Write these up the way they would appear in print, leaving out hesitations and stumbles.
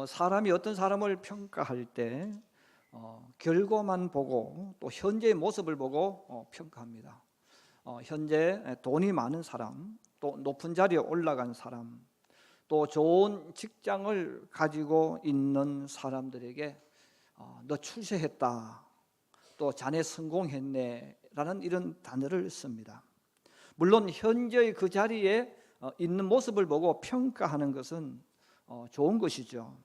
사람이 어떤 사람을 평가할 때 결과만 보고 또 현재의 모습을 보고 평가합니다. 현재 돈이 많은 사람, 또 높은 자리에 올라간 사람, 또 좋은 직장을 가지고 있는 사람들에게 너 출세했다, 또 자네 성공했네 라는 이런 단어를 씁니다. 물론 현재의 그 자리에 있는 모습을 보고 평가하는 것은 좋은 것이죠.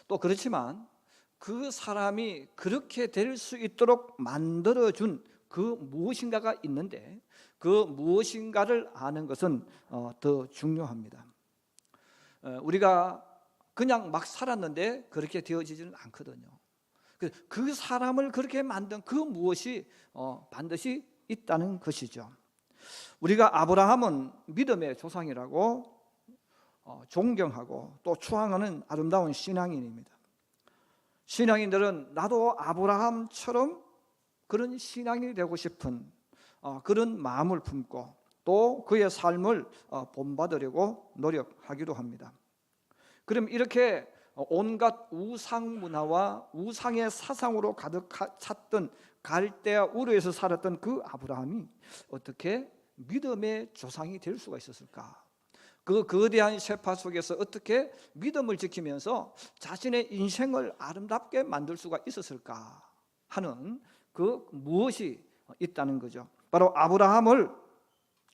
또 그렇지만 그 사람이 그렇게 될 수 있도록 만들어준 그 무엇인가가 있는데 그 무엇인가를 아는 것은 더 중요합니다. 우리가 그냥 막 살았는데 그렇게 되어지지는 않거든요. 그 사람을 그렇게 만든 그 무엇이 반드시 있다는 것이죠. 우리가 아브라함은 믿음의 조상이라고 존경하고 또 추앙하는 아름다운 신앙인입니다. 신앙인들은 나도 아브라함처럼 그런 신앙이 되고 싶은 그런 마음을 품고 또 그의 삶을 본받으려고 노력하기도 합니다. 그럼 이렇게 온갖 우상 문화와 우상의 사상으로 가득 찼던 갈대아 우르에서 살았던 그 아브라함이 어떻게 믿음의 조상이 될 수가 있었을까? 그 거대한 셰파 속에서 어떻게 믿음을 지키면서 자신의 인생을 아름답게 만들 수가 있었을까 하는 그 무엇이 있다는 거죠. 바로 아브라함을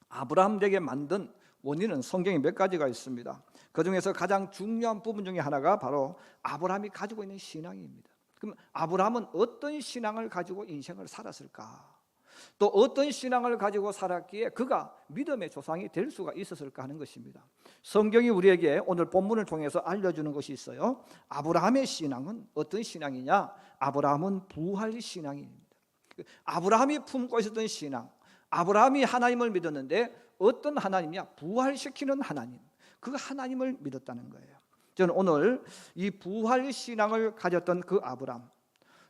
아브라함 되게 만든 원인은 성경에 몇 가지가 있습니다. 그 중에서 가장 중요한 부분 중에 하나가 바로 아브라함이 가지고 있는 신앙입니다. 그럼 아브라함은 어떤 신앙을 가지고 인생을 살았을까? 또 어떤 신앙을 가지고 살았기에 그가 믿음의 조상이 될 수가 있었을까 하는 것입니다. 성경이 우리에게 오늘 본문을 통해서 알려주는 것이 있어요. 아브라함의 신앙은 어떤 신앙이냐? 아브라함은 부활 신앙입니다. 아브라함이 품고 있었던 신앙, 아브라함이 하나님을 믿었는데 어떤 하나님이냐? 부활시키는 하나님, 그 하나님을 믿었다는 거예요. 저는 오늘 이 부활 신앙을 가졌던 그 아브라함,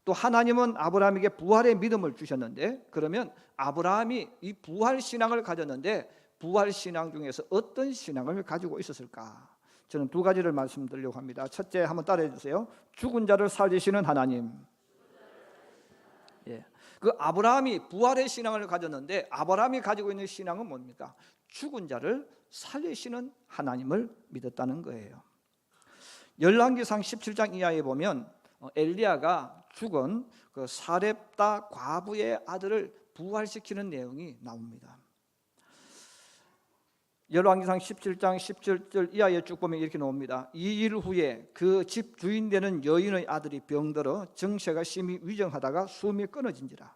또 하나님은 아브라함에게 부활의 믿음을 주셨는데 그러면 아브라함이 이 부활 신앙을 가졌는데 부활 신앙 중에서 어떤 신앙을 가지고 있었을까? 저는 두 가지를 말씀드리려고 합니다. 첫째, 한번 따라해 주세요. 죽은 자를 살리시는 하나님. 그 아브라함이 부활의 신앙을 가졌는데 아브라함이 가지고 있는 신앙은 뭡니까? 죽은 자를 살리시는 하나님을 믿었다는 거예요. 열왕기상 17장 이하에 보면 엘리야가 죽은 그 사렙다 과부의 아들을 부활시키는 내용이 나옵니다. 열왕기상 17장 17절 이하에 쭉 보면 이렇게 나옵니다. 이 일 후에 그 집 주인 되는 여인의 아들이 병들어 정체가 심히 위중하다가 숨이 끊어진지라.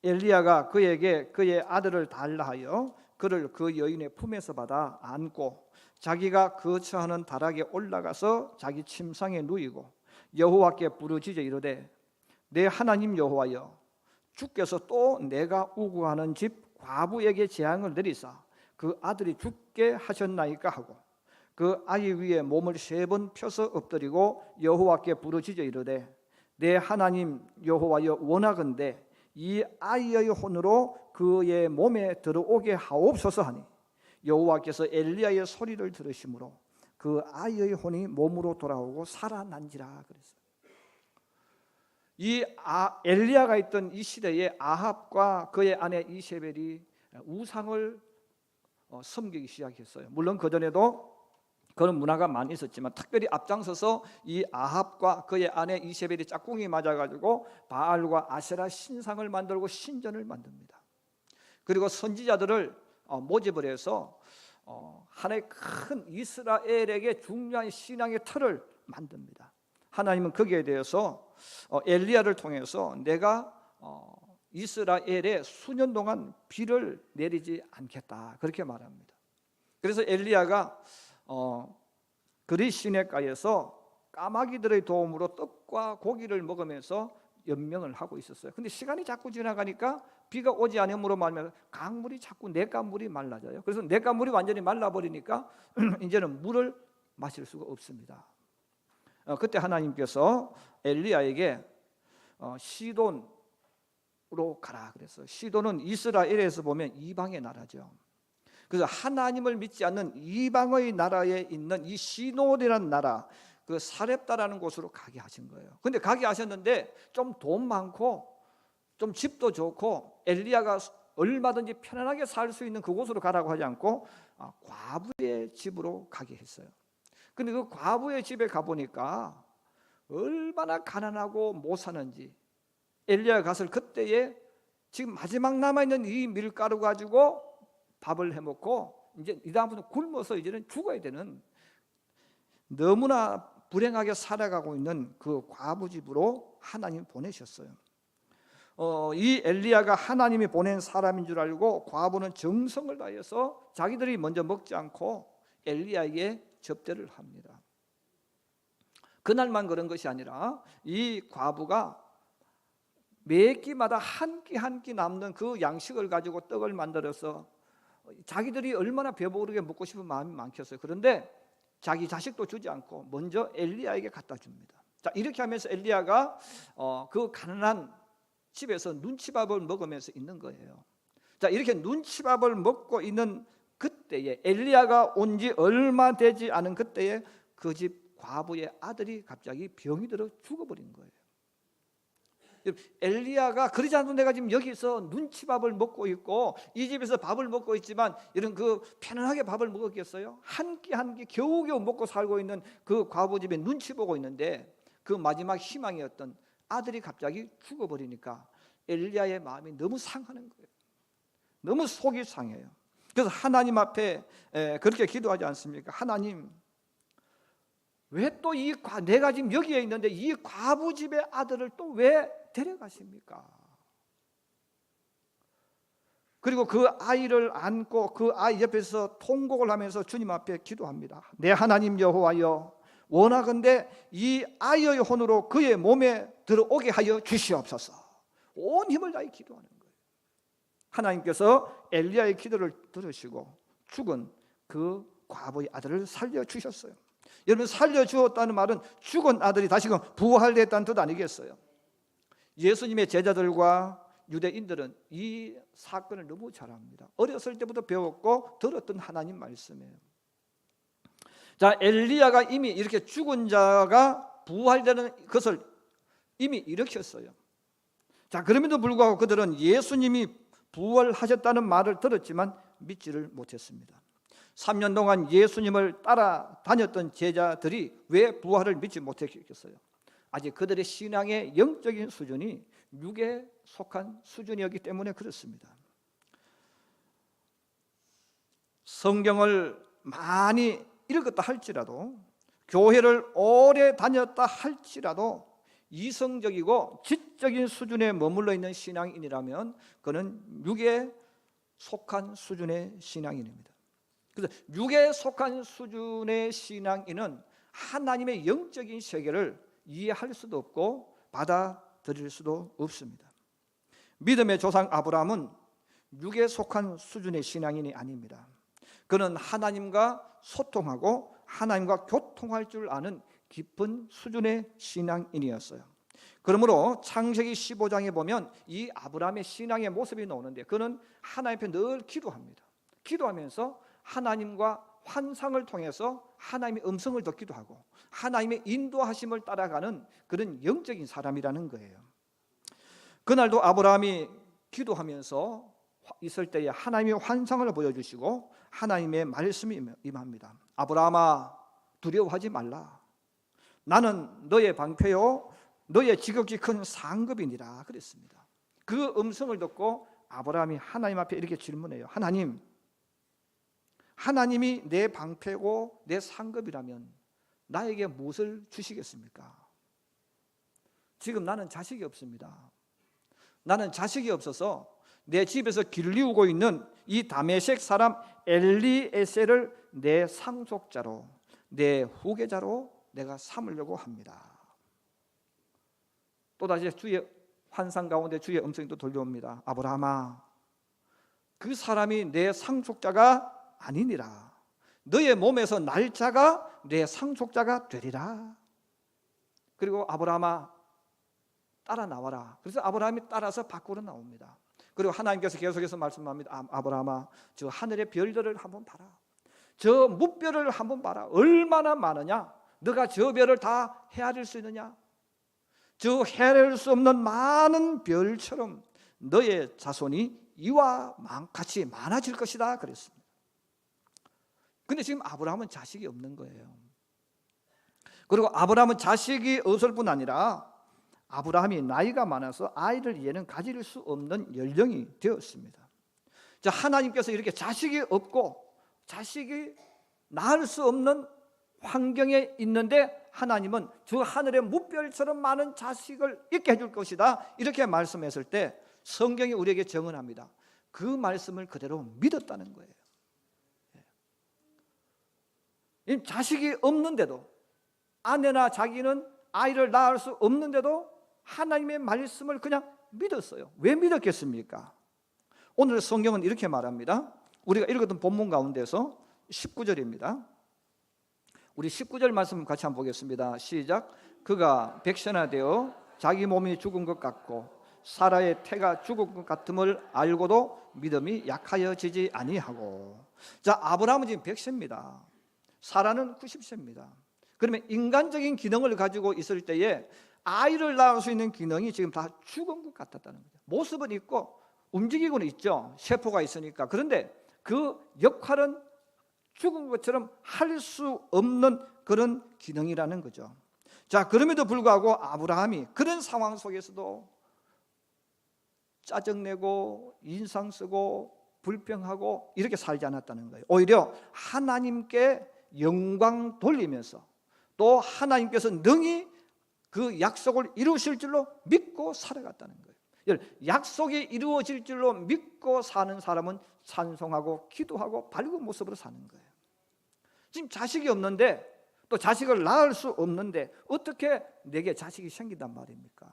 엘리야가 그에게 그의 아들을 달라 하여 그를 그 여인의 품에서 받아 안고 자기가 거처하는 다락에 올라가서 자기 침상에 누이고 여호와께 부르짖어 이르되 내 하나님 여호와여, 주께서 또 내가 우구하는 집 과부에게 재앙을 내리사 그 아들이 죽게 하셨나이까 하고 그 아이 위에 몸을 3번 펴서 엎드리고 여호와께 부르짖어 이르되 내 하나님 여호와여, 원하건대 이 아이의 혼으로 그의 몸에 들어오게 하옵소서 하니 여호와께서 엘리야의 소리를 들으심으로 그 아이의 혼이 몸으로 돌아오고 살아난지라 그랬어요. 이 엘리야가 있던 이 시대에 아합과 그의 아내 이세벨이 우상을 섬기기 시작했어요. 물론 그전에도 그런 문화가 많이 있었지만 특별히 앞장서서 이 아합과 그의 아내 이세벨이 짝꿍이 맞아가지고 바알과 아세라 신상을 만들고 신전을 만듭니다. 그리고 선지자들을 모집을 해서 하나의 큰 이스라엘에게 중요한 신앙의 틀을 만듭니다. 하나님은 거기에 대해서 엘리야를 통해서 내가 이스라엘에 수년 동안 비를 내리지 않겠다 그렇게 말합니다. 그래서 엘리야가 그리 시내가에서 까마귀들의 도움으로 떡과 고기를 먹으면서 연명을 하고 있었어요. 근데 시간이 자꾸 지나가니까 비가 오지 않음으로 말하면 강물이 자꾸 냇가물이 말라져요. 그래서 냇가물이 완전히 말라버리니까 이제는 물을 마실 수가 없습니다. 그때 하나님께서 엘리야에게 시돈으로 가라 그랬어요. 시돈은 이스라엘에서 보면 이방의 나라죠. 그래서 하나님을 믿지 않는 이방의 나라에 있는 이 시돈이라는 나라, 그 사렙다라는 곳으로 가게 하신 거예요. 근데 가게 하셨는데 좀 돈 많고 좀 집도 좋고 엘리야가 얼마든지 편안하게 살 수 있는 그곳으로 가라고 하지 않고 과부의 집으로 가게 했어요. 근데 그 과부의 집에 가보니까 얼마나 가난하고 못 사는지, 엘리야가 갔을 그때에 지금 마지막 남아있는 이 밀가루 가지고 밥을 해먹고 이제 이 다음부터 굶어서 이제는 죽어야 되는, 너무나 불행하게 살아가고 있는 그 과부 집으로 하나님 보내셨어요. 이 엘리야가 하나님이 보낸 사람인 줄 알고 과부는 정성을 다해서 자기들이 먼저 먹지 않고 엘리야에게 접대를 합니다. 그날만 그런 것이 아니라 이 과부가 매 끼마다 한 끼 한 끼 남는 그 양식을 가지고 떡을 만들어서 자기들이 얼마나 배부르게 먹고 싶은 마음이 많겠어요. 그런데 자기 자식도 주지 않고 먼저 엘리야에게 갖다 줍니다. 자, 이렇게 하면서 엘리야가 그 가난한 집에서 눈치밥을 먹으면서 있는 거예요. 자, 이렇게 눈치밥을 먹고 있는 그때에, 엘리야가 온 지 얼마 되지 않은 그때에 그 집 과부의 아들이 갑자기 병이 들어 죽어버린 거예요. 엘리야가 그러지 않아도 내가 지금 여기서 눈치밥을 먹고 있고 이 집에서 밥을 먹고 있지만 이런 그 편안하게 밥을 먹었겠어요? 한 끼 한 끼 겨우겨우 먹고 살고 있는 그 과부 집에 눈치 보고 있는데 그 마지막 희망이었던 아들이 갑자기 죽어버리니까 엘리야의 마음이 너무 상하는 거예요. 너무 속이 상해요. 그래서 하나님 앞에 그렇게 기도하지 않습니까? 하나님, 왜 또 내가 지금 여기에 있는데 이 과부 집의 아들을 또 왜 데려가십니까? 그리고 그 아이를 안고 그 아이 옆에서 통곡을 하면서 주님 앞에 기도합니다. 내 하나님 여호와여, 원하건대 이 아이의 혼으로 그의 몸에 들어오게 하여 주시옵소서. 온 힘을 다해 기도하는 거예요. 하나님께서 엘리야의 기도를 들으시고 죽은 그 과부의 아들을 살려주셨어요. 여러분, 살려주었다는 말은 죽은 아들이 다시금 부활됐다는 뜻 아니겠어요? 예수님의 제자들과 유대인들은 이 사건을 너무 잘 압니다. 어렸을 때부터 배웠고 들었던 하나님 말씀이에요. 자, 엘리야가 이미 이렇게 죽은 자가 부활되는 것을 이미 일으켰어요. 자, 그럼에도 불구하고 그들은 예수님이 부활하셨다는 말을 들었지만 믿지를 못했습니다. 3년 동안 예수님을 따라다녔던 제자들이 왜 부활을 믿지 못했겠어요? 아직 그들의 신앙의 영적인 수준이 육에 속한 수준이었기 때문에 그렇습니다. 성경을 많이 읽었다 할지라도, 교회를 오래 다녔다 할지라도 이성적이고 지적인 수준에 머물러 있는 신앙인이라면 그는 육에 속한 수준의 신앙인입니다. 그래서 육에 속한 수준의 신앙인은 하나님의 영적인 세계를 이해할 수도 없고 받아들일 수도 없습니다. 믿음의 조상 아브라함은 육에 속한 수준의 신앙인이 아닙니다. 그는 하나님과 소통하고 하나님과 교통할 줄 아는 깊은 수준의 신앙인이었어요. 그러므로 창세기 15장에 보면 이 아브라함의 신앙의 모습이 나오는데, 그는 하나님 앞에 늘 기도합니다. 기도하면서 하나님과 환상을 통해서 하나님의 음성을 듣기도 하고 하나님의 인도하심을 따라가는 그런 영적인 사람이라는 거예요. 그날도 아브라함이 기도하면서 있을 때에 하나님의 환상을 보여주시고 하나님의 말씀이 임합니다. 아브라함아, 두려워하지 말라. 나는 너의 방패요 너의 지극히 큰 상급이니라 그랬습니다. 그 음성을 듣고 아브라함이 하나님 앞에 이렇게 질문해요. 하나님이 내 방패고 내 상급이라면 나에게 무엇을 주시겠습니까? 지금 나는 자식이 없습니다. 나는 자식이 없어서 내 집에서 길리우고 있는 이 다메섹 사람 엘리에셀을 내 상속자로, 내 후계자로 내가 삼으려고 합니다. 또다시 주의 환상 가운데 주의 음성이 또 들려옵니다. 아브라함아, 그 사람이 내 상속자가 아니니라. 너의 몸에서 날짜가 내 상속자가 되리라. 그리고 아브라함아, 따라 나와라. 그래서 아브라함이 따라서 밖으로 나옵니다. 그리고 하나님께서 계속해서 말씀합니다. 아브라함아, 저 하늘의 별들을 한번 봐라. 저 무별을 한번 봐라. 얼마나 많으냐. 너가 저 별을 다 헤아릴 수 있느냐? 저 헤아릴 수 없는 많은 별처럼 너의 자손이 이와 같이 많아질 것이다 그랬습니다. 근데 지금 아브라함은 자식이 없는 거예요. 그리고 아브라함은 자식이 없을 뿐 아니라 아브라함이 나이가 많아서 아이를 이제는 가질 수 없는 연령이 되었습니다. 자, 하나님께서 이렇게 자식이 없고 자식이 낳을 수 없는 환경에 있는데 하나님은 저 하늘의 무별처럼 많은 자식을 있게 해줄 것이다 이렇게 말씀했을 때 성경이 우리에게 증언합니다. 그 말씀을 그대로 믿었다는 거예요. 자식이 없는데도, 아내나 자기는 아이를 낳을 수 없는데도 하나님의 말씀을 그냥 믿었어요. 왜 믿었겠습니까? 오늘 성경은 이렇게 말합니다. 우리가 읽었던 본문 가운데서 19절입니다. 우리 19절 말씀 같이 한번 보겠습니다. 시작. 그가 백신화되어 자기 몸이 죽은 것 같고 사라의 태가 죽은 것 같음을 알고도 믿음이 약하여지지 아니하고. 자, 아브라함은 지금 100세입니다. 사라는 90세입니다. 그러면 인간적인 기능을 가지고 있을 때에 아이를 낳을 수 있는 기능이 지금 다 죽은 것 같았다는 거죠. 모습은 있고 움직이고는 있죠. 세포가 있으니까. 그런데 그 역할은 죽은 것처럼 할 수 없는 그런 기능이라는 거죠. 자, 그럼에도 불구하고 아브라함이 그런 상황 속에서도 짜증내고 인상 쓰고 불평하고 이렇게 살지 않았다는 거예요. 오히려 하나님께 영광 돌리면서 또 하나님께서 능히 그 약속을 이루실 줄로 믿고 살아갔다는 거예요. 약속이 이루어질 줄로 믿고 사는 사람은 찬송하고 기도하고 밝은 모습으로 사는 거예요. 지금 자식이 없는데 또 자식을 낳을 수 없는데 어떻게 내게 자식이 생긴단 말입니까?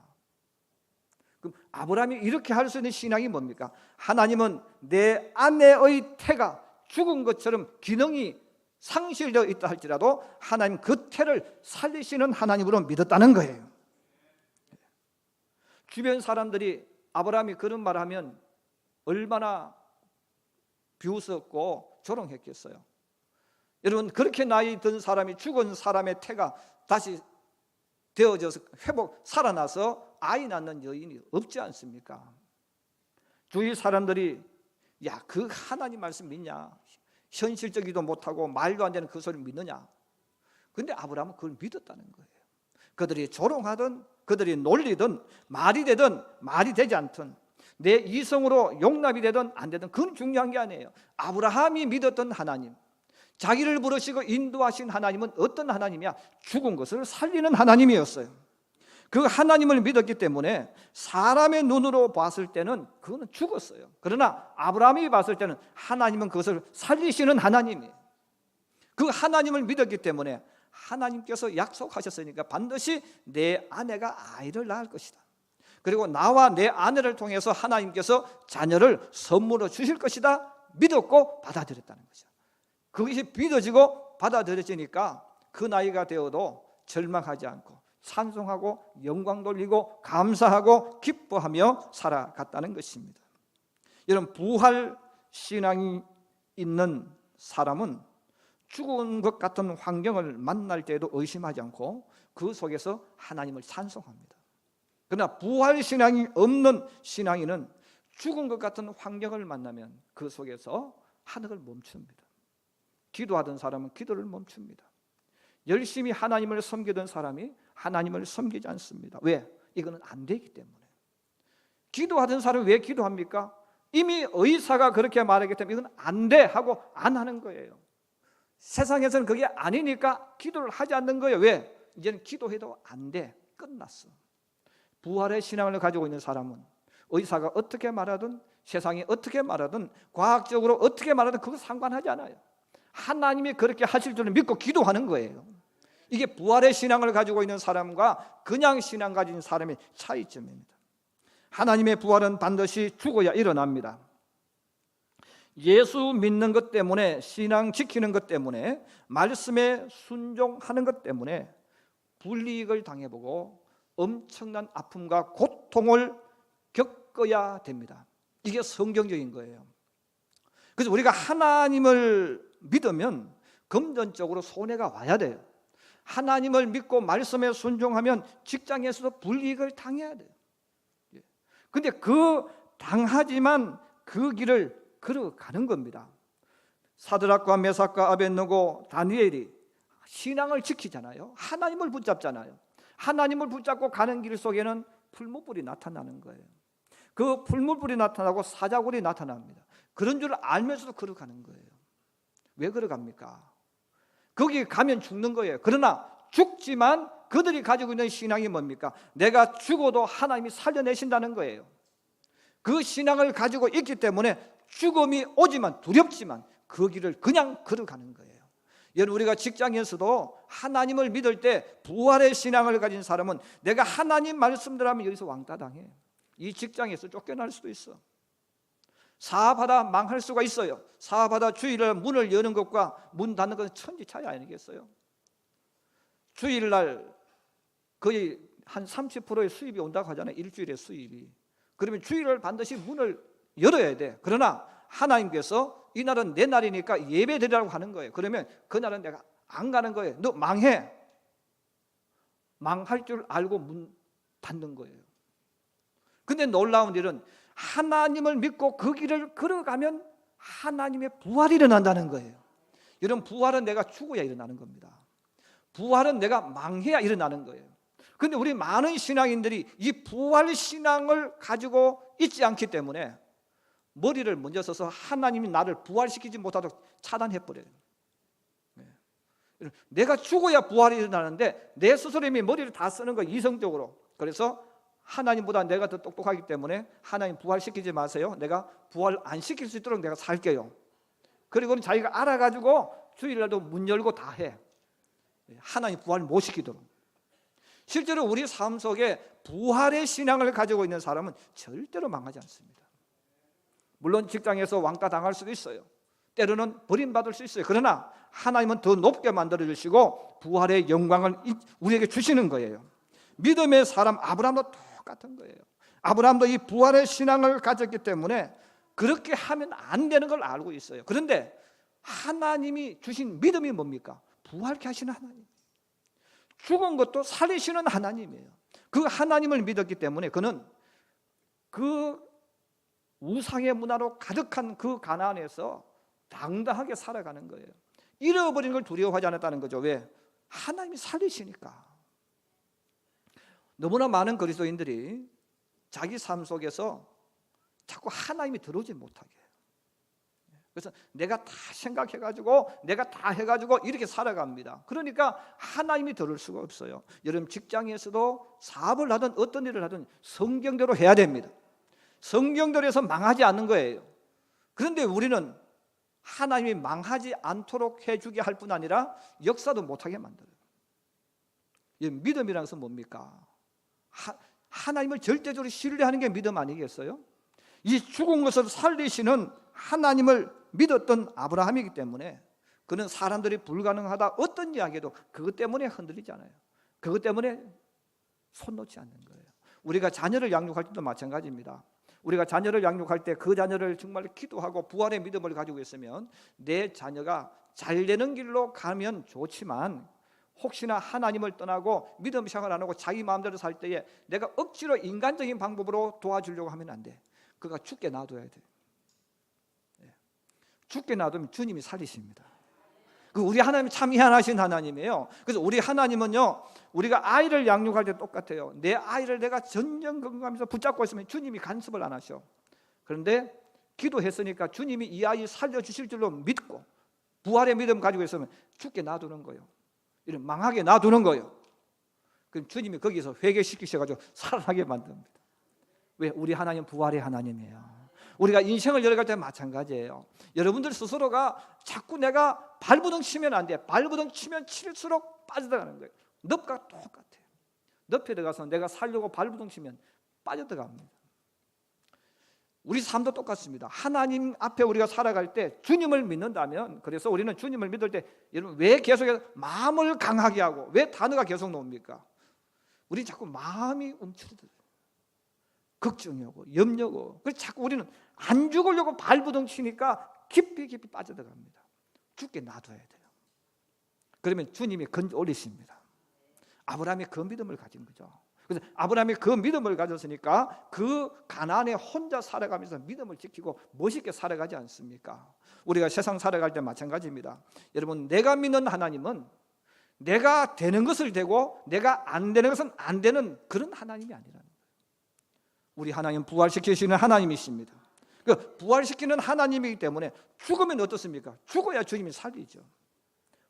그럼 아브라함이 이렇게 할 수 있는 신앙이 뭡니까? 하나님은 내 아내의 태가 죽은 것처럼 기능이 상실되어 있다 할지라도 하나님 그 태를 살리시는 하나님으로 믿었다는 거예요. 주변 사람들이 아브라함이 그런 말을 하면 얼마나 비웃었고 조롱했겠어요. 여러분, 그렇게 나이 든 사람이 죽은 사람의 태가 다시 되어져서 살아나서 아이 낳는 여인이 없지 않습니까? 주위 사람들이 야, 그 하나님 말씀 믿냐? 현실적이도 못하고 말도 안 되는 그 소리를 믿느냐? 그런데 아브라함은 그걸 믿었다는 거예요. 그들이 조롱하든 그들이 놀리든 말이 되든 말이 되지 않든 내 이성으로 용납이 되든 안 되든 그건 중요한 게 아니에요. 아브라함이 믿었던 하나님, 자기를 부르시고 인도하신 하나님은 어떤 하나님이야? 죽은 것을 살리는 하나님이었어요. 그 하나님을 믿었기 때문에 사람의 눈으로 봤을 때는 그거는 죽었어요. 그러나 아브라함이 봤을 때는 하나님은 그것을 살리시는 하나님이에요. 그 하나님을 믿었기 때문에 하나님께서 약속하셨으니까 반드시 내 아내가 아이를 낳을 것이다. 그리고 나와 내 아내를 통해서 하나님께서 자녀를 선물로 주실 것이다. 믿었고 받아들였다는 거죠. 그것이 믿어지고 받아들여지니까 그 나이가 되어도 절망하지 않고 찬송하고 영광 돌리고 감사하고 기뻐하며 살아갔다는 것입니다. 여러분, 부활 신앙이 있는 사람은 죽은 것 같은 환경을 만날 때에도 의심하지 않고 그 속에서 하나님을 찬송합니다. 그러나 부활 신앙이 없는 신앙인은 죽은 것 같은 환경을 만나면 그 속에서 하늘을 멈춥니다. 기도하던 사람은 기도를 멈춥니다. 열심히 하나님을 섬기던 사람이 하나님을 섬기지 않습니다. 왜? 이거는 안 되기 때문에. 기도하던 사람이 왜 기도합니까? 이미 의사가 그렇게 말하기 때문에 이건 안 돼 하고 안 하는 거예요. 세상에서는 그게 아니니까 기도를 하지 않는 거예요. 왜? 이제는 기도해도 안 돼. 끝났어. 부활의 신앙을 가지고 있는 사람은 의사가 어떻게 말하든 세상이 어떻게 말하든 과학적으로 어떻게 말하든 그거 상관하지 않아요. 하나님이 그렇게 하실 줄을 믿고 기도하는 거예요. 이게 부활의 신앙을 가지고 있는 사람과 그냥 신앙 가진 사람의 차이점입니다. 하나님의 부활은 반드시 죽어야 일어납니다. 예수 믿는 것 때문에, 신앙 지키는 것 때문에, 말씀에 순종하는 것 때문에 불이익을 당해보고 엄청난 아픔과 고통을 겪어야 됩니다. 이게 성경적인 거예요. 그래서 우리가 하나님을 믿으면 금전적으로 손해가 와야 돼요. 하나님을 믿고 말씀에 순종하면 직장에서도 불이익을 당해야 돼요. 근데 당하지만 그 길을 걸어가는 겁니다. 사드락과 메삭과 아벳느고 다니엘이 신앙을 지키잖아요. 하나님을 붙잡잖아요. 하나님을 붙잡고 가는 길 속에는 풀무불이 나타나는 거예요. 그 풀무불이 나타나고 사자굴이 나타납니다. 그런 줄 알면서도 걸어가는 거예요. 왜 걸어갑니까? 거기 가면 죽는 거예요. 그러나 죽지만 그들이 가지고 있는 신앙이 뭡니까? 내가 죽어도 하나님이 살려내신다는 거예요. 그 신앙을 가지고 있기 때문에 죽음이 오지만 두렵지만 그 길을 그냥 걸어가는 거예요. 여러분, 우리가 직장에서도 하나님을 믿을 때 부활의 신앙을 가진 사람은 내가 하나님 말씀대로 하면 여기서 왕따 당해. 이 직장에서 쫓겨날 수도 있어. 사업하다 망할 수가 있어요. 사업하다 주일날 문을 여는 것과 문 닫는 것은 천지 차이 아니겠어요? 주일날 거의 한 30%의 수입이 온다고 하잖아요. 일주일의 수입이. 그러면 주일날 반드시 문을 열어야 돼. 그러나 하나님께서 이 날은 내 날이니까 예배 드리라고 하는 거예요. 그러면 그날은 내가 안 가는 거예요. 너 망해. 망할 줄 알고 문 닫는 거예요. 근데 놀라운 일은 하나님을 믿고 그 길을 걸어가면 하나님의 부활이 일어난다는 거예요. 여러분, 부활은 내가 죽어야 일어나는 겁니다. 부활은 내가 망해야 일어나는 거예요. 그런데 우리 많은 신앙인들이 이 부활 신앙을 가지고 있지 않기 때문에 머리를 먼저 써서 하나님이 나를 부활시키지 못하도록 차단해버려요. 내가 죽어야 부활이 일어나는데 내 스스로 이미 머리를 다 쓰는 거예요. 이성적으로. 그래서 하나님보다 내가 더 똑똑하기 때문에 하나님 부활시키지 마세요. 내가 부활 안 시킬 수 있도록 내가 살게요. 그리고는 자기가 알아가지고 주일날도 문 열고 다 해. 하나님 부활 못 시키도록. 실제로 우리 삶 속에 부활의 신앙을 가지고 있는 사람은 절대로 망하지 않습니다. 물론 직장에서 왕따 당할 수도 있어요. 때로는 버림받을 수 있어요. 그러나 하나님은 더 높게 만들어 주시고 부활의 영광을 우리에게 주시는 거예요. 믿음의 사람 아브라함도 똑같은 거예요. 아브라함도 이 부활의 신앙을 가졌기 때문에 그렇게 하면 안 되는 걸 알고 있어요. 그런데 하나님이 주신 믿음이 뭡니까? 부활케 하시는 하나님. 죽은 것도 살리시는 하나님이에요. 그 하나님을 믿었기 때문에 그는 그 우상의 문화로 가득한 그 가나안에서 당당하게 살아가는 거예요. 잃어버린 걸 두려워하지 않았다는 거죠. 왜? 하나님이 살리시니까. 너무나 많은 그리스도인들이 자기 삶 속에서 자꾸 하나님이 들어오지 못하게 해요. 그래서 내가 다 생각해가지고 내가 다 해가지고 이렇게 살아갑니다. 그러니까 하나님이 들을 수가 없어요. 여러분, 직장에서도 사업을 하든 어떤 일을 하든 성경대로 해야 됩니다. 성경대로 해서 망하지 않는 거예요. 그런데 우리는 하나님이 망하지 않도록 해주게 할 뿐 아니라 역사도 못하게 만들어요. 믿음이라는 것은 뭡니까? 하나님을 절대적으로 신뢰하는 게 믿음 아니겠어요? 이 죽은 것을 살리시는 하나님을 믿었던 아브라함이기 때문에 그는 사람들이 불가능하다 어떤 이야기도 그것 때문에 흔들리지 않아요. 그것 때문에 손 놓지 않는 거예요. 우리가 자녀를 양육할 때도 마찬가지입니다. 우리가 자녀를 양육할 때 그 자녀를 정말 기도하고 부활의 믿음을 가지고 있으면 내 자녀가 잘 되는 길로 가면 좋지만 혹시나 하나님을 떠나고 믿음 생활 안 하고 자기 마음대로 살 때에 내가 억지로 인간적인 방법으로 도와주려고 하면 안 돼. 그가 죽게 놔둬야 돼. 죽게 놔두면 주님이 살리십니다. 우리 하나님이 참 희한하신 하나님이에요. 그래서 우리 하나님은요, 우리가 아이를 양육할 때 똑같아요. 내 아이를 내가 전전긍긍하면서 붙잡고 있으면 주님이 간섭을 안 하셔. 그런데 기도했으니까 주님이 이 아이 살려주실 줄로 믿고 부활의 믿음 가지고 있으면 죽게 놔두는 거예요. 이런 망하게 놔두는 거예요. 그럼 주님이 거기서 회개시키셔가지고 살아나게 만듭니다. 왜? 우리 하나님 부활의 하나님이에요. 우리가 인생을 열어갈 때 마찬가지예요. 여러분들 스스로가 자꾸 내가 발부둥 치면 안 돼. 발부둥 치면 칠수록 빠져들어가는 거예요. 늪과 똑같아요. 늪에 들어가서 내가 살려고 발부둥 치면 빠져들어갑니다. 우리 삶도 똑같습니다. 하나님 앞에 우리가 살아갈 때 주님을 믿는다면, 그래서 우리는 주님을 믿을 때 여러분 왜 계속해서 마음을 강하게 하고 왜 단어가 계속 나옵니까? 우리 자꾸 마음이 움츠러들어요. 걱정이 오고 염려가 오고. 그래서 자꾸 우리는 안 죽으려고 발부둥 치니까 깊이 빠져들어갑니다. 죽게 놔둬야 돼요. 그러면 주님이 건져 올리십니다. 아브라함이 그 믿음을 가진 거죠. 그래서 아브라함이 그 믿음을 가졌으니까 그 가나안에 혼자 살아가면서 믿음을 지키고 멋있게 살아가지 않습니까? 우리가 세상 살아갈 때 마찬가지입니다. 여러분, 내가 믿는 하나님은 내가 되는 것을 되고 내가 안 되는 것은 안 되는 그런 하나님이 아니라는 거예요. 우리 하나님 부활시키시는 하나님이십니다. 그 부활시키는 하나님이기 때문에 죽으면 어떻습니까? 죽어야 주님이 살리죠.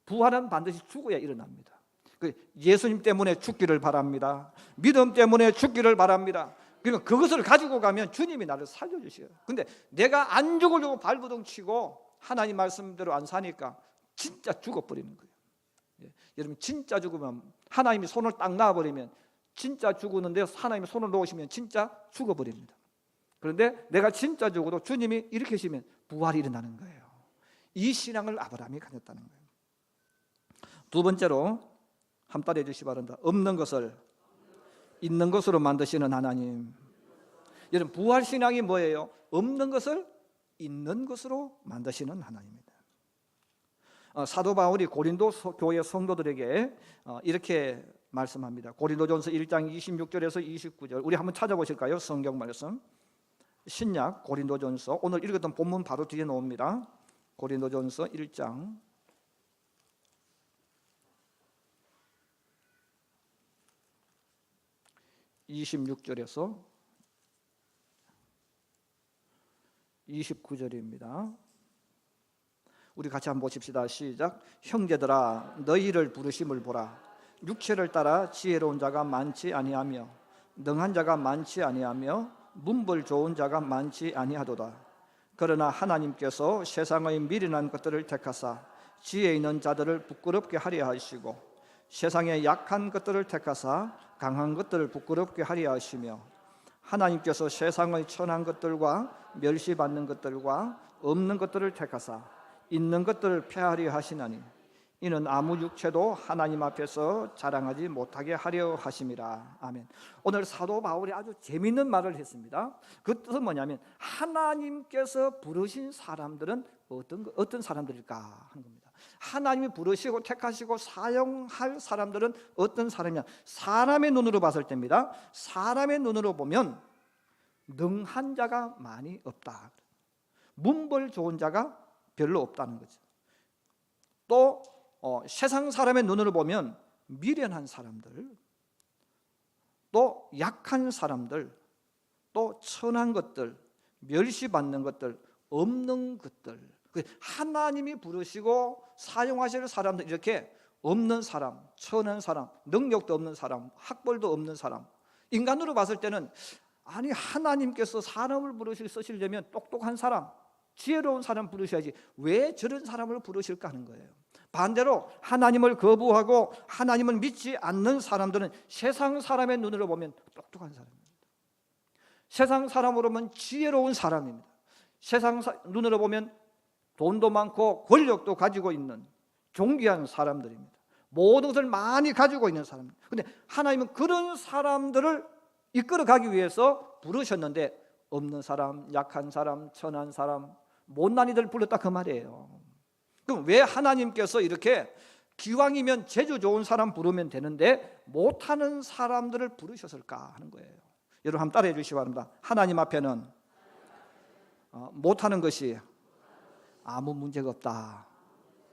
부활은 반드시 죽어야 일어납니다. 예수님 때문에 죽기를 바랍니다. 믿음 때문에 죽기를 바랍니다. 그러면 그것을 가지고 가면 주님이 나를 살려주셔요. 근데 내가 안 죽으려고 발버둥 치고 하나님 말씀대로 안 사니까 진짜 죽어버리는 거예요. 여러분, 진짜 죽으면 하나님이 손을 딱 놔버리면 진짜 죽었는데 하나님이 손을 놓으시면 진짜 죽어버립니다. 그런데 내가 진짜 죽어도 주님이 일으키시면 부활이 일어나는 거예요. 이 신앙을 아브라함이 가졌다는 거예요. 두 번째로 한 따라 해주시기 바랍니다. 없는 것을 있는 것으로 만드시는 하나님. 여러분, 부활신앙이 뭐예요? 없는 것을 있는 것으로 만드시는 하나님입니다. 사도 바울이 고린도 교회 성도들에게 이렇게 말씀합니다. 고린도전서 1장 26절에서 29절, 우리 한번 찾아보실까요? 성경 말씀, 신약 고린도전서, 오늘 읽었던 본문 바로 뒤에 나옵니다. 고린도전서 1장 26절에서 29절입니다. 우리 같이 한번 보십시다. 시작. 형제들아, 너희를 부르심을 보라. 육체를 따라 지혜로운 자가 많지 아니하며 능한 자가 많지 아니하며 문벌 좋은 자가 많지 아니하도다. 그러나 하나님께서 세상의 미련한 것들을 택하사 지혜 있는 자들을 부끄럽게 하려 하시고 세상의 약한 것들을 택하사 강한 것들을 부끄럽게 하려 하시며 하나님께서 세상의 천한 것들과 멸시받는 것들과 없는 것들을 택하사 있는 것들을 폐하려 하시나니 이는 아무 육체도 하나님 앞에서 자랑하지 못하게 하려 하심이라. 아멘. 오늘 사도 바울이 아주 재미있는 말을 했습니다. 그 뜻은 뭐냐면 하나님께서 부르신 사람들은 어떤 사람들일까 하는 겁니다. 하나님이 부르시고 택하시고 사용할 사람들은 어떤 사람이냐? 사람의 눈으로 봤을 때입니다. 사람의 눈으로 보면 능한 자가 많이 없다. 문벌 좋은 자가 별로 없다는 거죠. 또 세상 사람의 눈으로 보면 미련한 사람들, 또 약한 사람들, 또 천한 것들, 멸시받는 것들, 없는 것들, 하나님이 부르시고 사용하실 사람들, 이렇게 없는 사람, 천한 사람, 능력도 없는 사람, 학벌도 없는 사람, 인간으로 봤을 때는 아니 하나님께서 사람을 쓰시려면 똑똑한 사람, 지혜로운 사람 부르셔야지 왜 저런 사람을 부르실까 하는 거예요. 반대로 하나님을 거부하고 하나님을 믿지 않는 사람들은 세상 사람의 눈으로 보면 똑똑한 사람입니다. 세상 사람으로 보면 지혜로운 사람입니다. 세상 눈으로 보면 돈도 많고 권력도 가지고 있는 존귀한 사람들입니다. 모든 것을 많이 가지고 있는 사람입니다. 그런데 하나님은 그런 사람들을 이끌어가기 위해서 부르셨는데 없는 사람, 약한 사람, 천한 사람, 못난 이들 불렀다 그 말이에요. 그럼 왜 하나님께서 이렇게 기왕이면 재주 좋은 사람 부르면 되는데 못하는 사람들을 부르셨을까 하는 거예요. 여러분 한번 따라해 주시기 바랍니다. 하나님 앞에는 못하는 것이 아무 문제가 없다.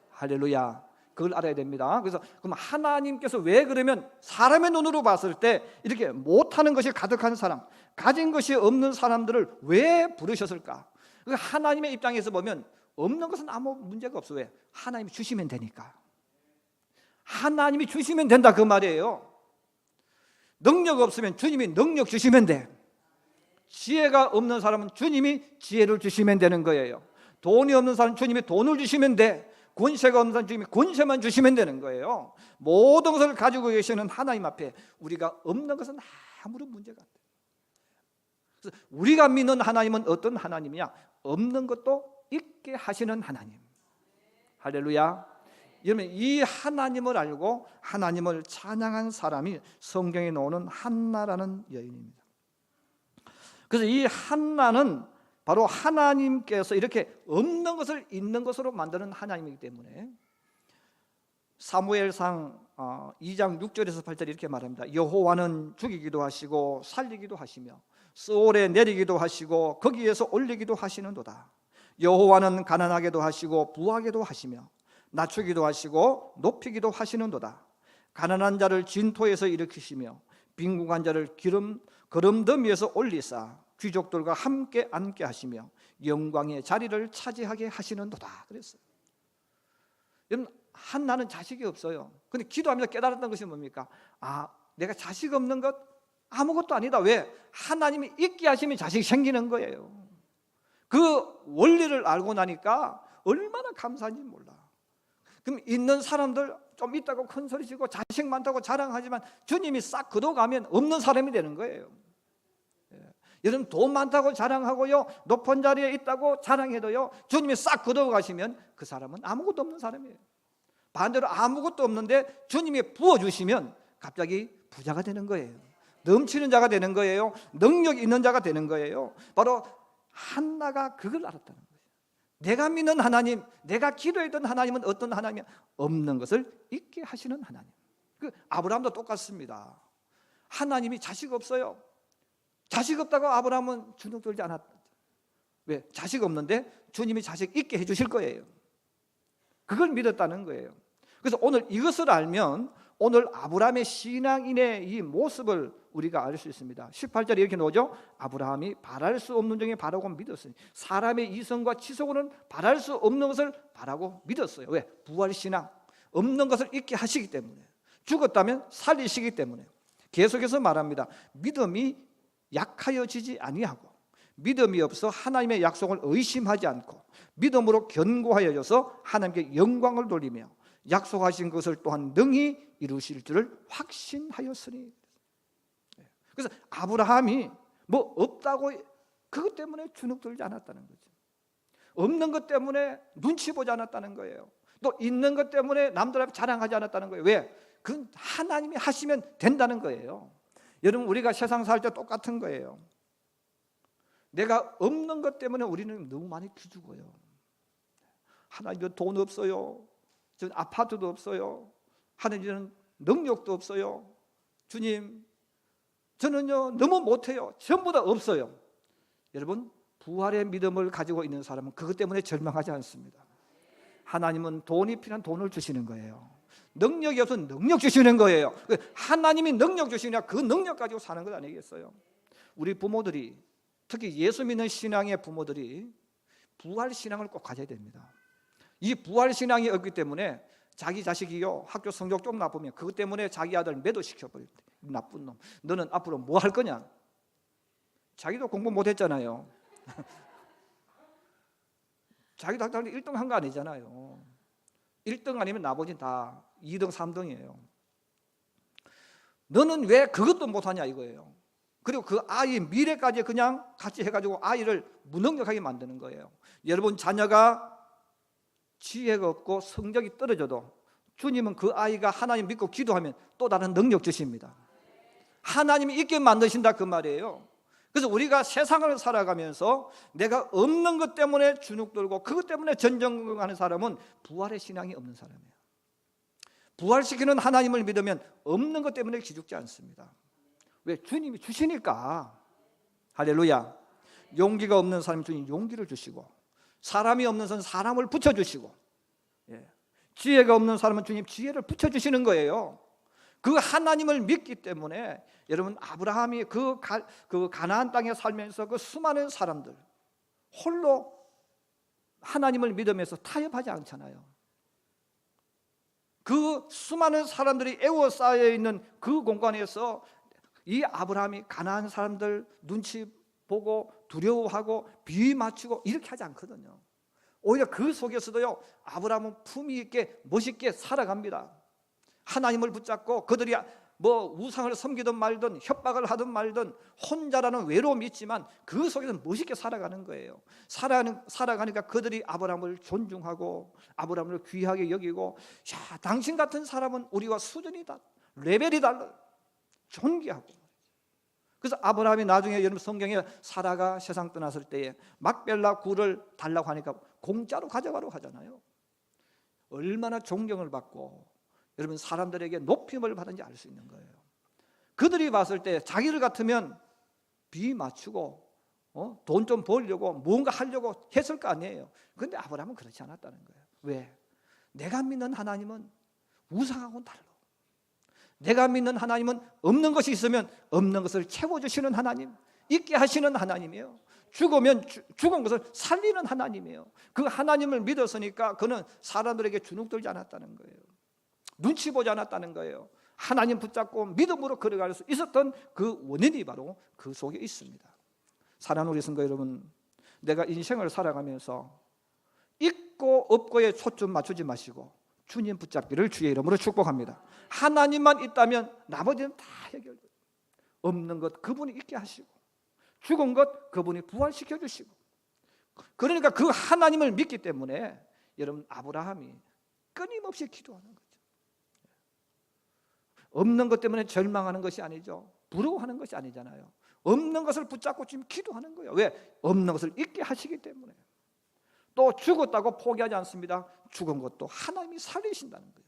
할렐루야. 그걸 알아야 됩니다. 그래서 그럼 하나님께서 왜 그러면 사람의 눈으로 봤을 때 이렇게 못하는 것이 가득한 사람, 가진 것이 없는 사람들을 왜 부르셨을까? 하나님의 입장에서 보면 없는 것은 아무 문제가 없어. 왜? 하나님이 주시면 되니까. 하나님이 주시면 된다 그 말이에요. 능력 없으면 주님이 능력 주시면 돼. 지혜가 없는 사람은 주님이 지혜를 주시면 되는 거예요. 돈이 없는 사람은 주님이 돈을 주시면 돼. 권세가 없는 사람은 주님이 권세만 주시면 되는 거예요. 모든 것을 가지고 계시는 하나님 앞에 우리가 없는 것은 아무런 문제가 안 돼요. 그래서 우리가 믿는 하나님은 어떤 하나님이냐? 없는 것도 있게 하시는 하나님. 할렐루야. 여러분 이 하나님을 알고 하나님을 찬양한 사람이 성경에 나오는 한나라는 여인입니다. 그래서 이 한나는 바로 하나님께서 이렇게 없는 것을 있는 것으로 만드는 하나님이기 때문에 사무엘상 2장 6절에서 8절 이렇게 말합니다. 여호와는 죽이기도 하시고 살리기도 하시며 스올에 내리기도 하시고 거기에서 올리기도 하시는도다. 여호와는 가난하게도 하시고 부하게도 하시며 낮추기도 하시고 높이기도 하시는도다. 가난한 자를 진토에서 일으키시며 빈궁한 자를 거름더미에서 올리사 귀족들과 함께 앉게 하시며 영광의 자리를 차지하게 하시는도다. 그랬어요. 여러분, 한나는 자식이 없어요. 근데 기도하면서 깨달았던 것이 뭡니까? 내가 자식 없는 것 아무것도 아니다. 왜? 하나님이 있게 하시면 자식이 생기는 거예요. 그 원리를 알고 나니까 얼마나 감사한지 몰라. 그럼 있는 사람들 좀 있다고 큰 소리 치고 자식 많다고 자랑하지만 주님이 싹 걷어가면 없는 사람이 되는 거예요. 여러분, 돈 많다고 자랑하고요, 높은 자리에 있다고 자랑해도요, 주님이 싹 걷어가시면 그 사람은 아무것도 없는 사람이에요. 반대로 아무것도 없는데 주님이 부어주시면 갑자기 부자가 되는 거예요. 넘치는 자가 되는 거예요. 능력 있는 자가 되는 거예요. 바로 한나가 그걸 알았다는 거예요. 내가 믿는 하나님, 내가 기도했던 하나님은 어떤 하나님이야? 없는 것을 있게 하시는 하나님. 그 아브라함도 똑같습니다. 하나님이 자식 없어요. 자식 없다고 아브라함은 주눅들지 않았다. 왜? 자식 없는데 주님이 자식 있게 해주실 거예요. 그걸 믿었다는 거예요. 그래서 오늘 이것을 알면 오늘 아브라함의 신앙인의 이 모습을 우리가 알 수 있습니다. 18절에 이렇게 나오죠. 아브라함이 바랄 수 없는 중에 바라고 믿었으니 사람의 이성과 지속으로는 바랄 수 없는 것을 바라고 믿었어요. 왜? 부활신앙, 없는 것을 있게 하시기 때문에, 죽었다면 살리시기 때문에. 계속해서 말합니다. 믿음이 약하여지지 아니하고 믿음이 없어 하나님의 약속을 의심하지 않고 믿음으로 견고하여져서 하나님께 영광을 돌리며 약속하신 것을 또한 능히 이루실 줄을 확신하였으니. 그래서 아브라함이 뭐 없다고 그것 때문에 주눅들지 않았다는 거죠. 없는 것 때문에 눈치 보지 않았다는 거예요. 또 있는 것 때문에 남들 앞에 자랑하지 않았다는 거예요. 왜? 그건 하나님이 하시면 된다는 거예요. 여러분, 우리가 세상 살 때 똑같은 거예요. 내가 없는 것 때문에 우리는 너무 많이 기죽어요. 하나님, 돈 없어요. 저 아파트도 없어요. 하나님은 능력도 없어요. 주님, 저는요 너무 못해요. 전부 다 없어요. 여러분, 부활의 믿음을 가지고 있는 사람은 그것 때문에 절망하지 않습니다. 하나님은 돈이 필요한 돈을 주시는 거예요. 능력이 없으면 능력 주시는 거예요. 하나님이 능력 주시냐, 그 능력 가지고 사는 것 아니겠어요? 우리 부모들이, 특히 예수 믿는 신앙의 부모들이 부활 신앙을 꼭 가져야 됩니다. 이 부활 신앙이 없기 때문에 자기 자식이요 학교 성적 좀 나쁘면 그것 때문에 자기 아들 매도시켜버릴 때, 나쁜 놈, 너는 앞으로 뭐 할 거냐? 자기도 공부 못했잖아요. 자기도 학교 1등 한 거 아니잖아요. 1등 아니면 나머지는 다 2등 3등이에요. 너는 왜 그것도 못하냐 이거예요. 그리고 그 아이의 미래까지 그냥 같이 해가지고 아이를 무능력하게 만드는 거예요. 여러분, 자녀가 지혜가 없고 성적이 떨어져도 주님은 그 아이가 하나님 믿고 기도하면 또 다른 능력 주십니다. 하나님이 있게 만드신다 그 말이에요. 그래서 우리가 세상을 살아가면서 내가 없는 것 때문에 주눅들고 그것 때문에 전쟁하는 사람은 부활의 신앙이 없는 사람이에요. 부활시키는 하나님을 믿으면 없는 것 때문에 기죽지 않습니다. 왜? 주님이 주시니까. 할렐루야. 용기가 없는 사람은 주님 용기를 주시고, 사람이 없는 사람은 사람을 붙여주시고, 지혜가 없는 사람은 주님 지혜를 붙여주시는 거예요. 그 하나님을 믿기 때문에 여러분, 아브라함이 그 가나안 땅에 살면서 그 수많은 사람들 홀로 하나님을 믿으면서 타협하지 않잖아요. 그 수많은 사람들이 에워싸여 있는 그 공간에서 이 아브라함이 가나안 사람들 눈치 보고 두려워하고 비위 맞추고 이렇게 하지 않거든요. 오히려 그 속에서도요 아브라함은 품위 있게 멋있게 살아갑니다. 하나님을 붙잡고 그들이 뭐 우상을 섬기든 말든 협박을 하든 말든 혼자라는 외로움이 있지만 그 속에서 멋있게 살아가는 거예요. 살아가니까 그들이 아브라함을 존중하고 아브라함을 귀하게 여기고, 야, 당신 같은 사람은 우리와 수준이 달라, 레벨이 달라, 존귀하고. 그래서 아브라함이 나중에 여러분 성경에 사라가 세상 떠났을 때에 막벨라 굴을 달라고 하니까 공짜로 가져가라고 하잖아요. 얼마나 존경을 받고 여러분 사람들에게 높임을 받은지 알 수 있는 거예요. 그들이 봤을 때 자기를 같으면 비 맞추고 돈 좀 벌려고 뭔가 하려고 했을 거 아니에요. 그런데 아브라함은 그렇지 않았다는 거예요. 왜? 내가 믿는 하나님은 우상하고는 달라. 내가 믿는 하나님은 없는 것이 있으면 없는 것을 채워주시는 하나님, 있게 하시는 하나님이에요. 죽으면 죽은 것을 살리는 하나님이에요. 그 하나님을 믿었으니까 그는 사람들에게 주눅들지 않았다는 거예요. 눈치 보지 않았다는 거예요. 하나님 붙잡고 믿음으로 걸어갈 수 있었던 그 원인이 바로 그 속에 있습니다. 사랑하는 우리 성도 여러분, 내가 인생을 살아가면서 있고 없고에 초점 맞추지 마시고 주님 붙잡기를 주의 이름으로 축복합니다. 하나님만 있다면 나머지는 다 해결돼요. 없는 것 그분이 있게 하시고 죽은 것 그분이 부활시켜 주시고, 그러니까 그 하나님을 믿기 때문에 여러분 아브라함이 끊임없이 기도하는 거죠. 없는 것 때문에 절망하는 것이 아니죠. 부러워하는 것이 아니잖아요. 없는 것을 붙잡고 지금 기도하는 거예요. 왜? 없는 것을 있게 하시기 때문에. 또 죽었다고 포기하지 않습니다. 죽은 것도 하나님이 살리신다는 거예요.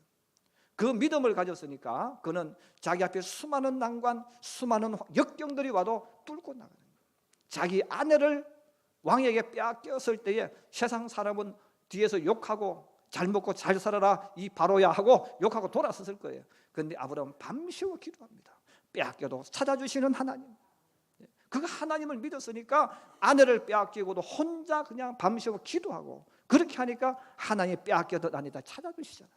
그 믿음을 가졌으니까 그는 자기 앞에 수많은 난관, 수많은 역경들이 와도 뚫고 나가는 거예요. 자기 아내를 왕에게 빼앗겼을 때에 세상 사람은 뒤에서 욕하고 잘 먹고 잘 살아라 이 바로야 하고 욕하고 돌아섰을 거예요. 그런데 아브라함은 밤새워 기도합니다. 빼앗겨도 찾아주시는 하나님, 그 하나님을 믿었으니까 아내를 빼앗기고도 혼자 그냥 밤새워 기도하고, 그렇게 하니까 하나님이 빼앗겨도 아니다 찾아주시잖아요.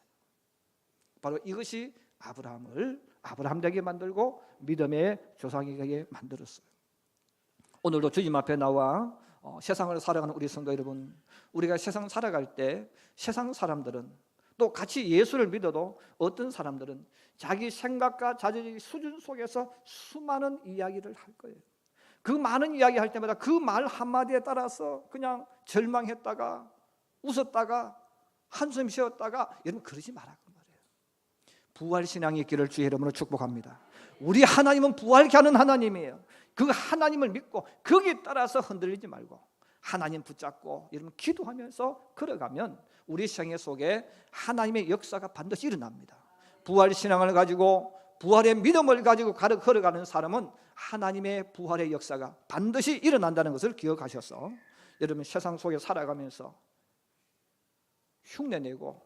바로 이것이 아브라함을 아브라함 되게 만들고 믿음의 조상이 되게 만들었어요. 오늘도 주님 앞에 나와 세상을 살아가는 우리 성도 여러분, 우리가 세상 살아갈 때 세상 사람들은 또 같이 예수를 믿어도 어떤 사람들은 자기 생각과 자기 수준 속에서 수많은 이야기를 할 거예요. 그 많은 이야기 할 때마다 그 말 한마디에 따라서 그냥 절망했다가 웃었다가 한숨 쉬었다가, 여러분 그러지 말라고 말이에요. 부활신앙이 있기를 주의 이름으로 축복합니다. 우리 하나님은 부활케 하는 하나님이에요. 그 하나님을 믿고 거기에 따라서 흔들리지 말고 하나님 붙잡고 여러분 기도하면서 걸어가면 우리 생애 속에 하나님의 역사가 반드시 일어납니다. 부활신앙을 가지고 부활의 믿음을 가지고 걸어가는 사람은 하나님의 부활의 역사가 반드시 일어난다는 것을 기억하셔서 여러분 세상 속에 살아가면서 흉내내고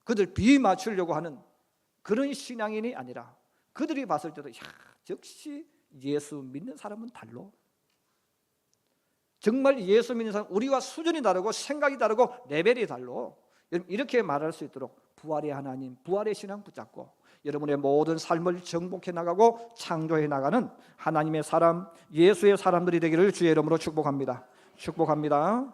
그들 비위 맞추려고 하는 그런 신앙인이 아니라 그들이 봤을 때도 역시 예수 믿는 사람은 달로, 정말 예수 믿는 사람 우리와 수준이 다르고 생각이 다르고 레벨이 달로, 이렇게 말할 수 있도록 부활의 하나님, 부활의 신앙 붙잡고 여러분의 모든 삶을 정복해 나가고 창조해 나가는 하나님의 사람, 예수의 사람들이 되기를 주의 이름으로 축복합니다. 축복합니다.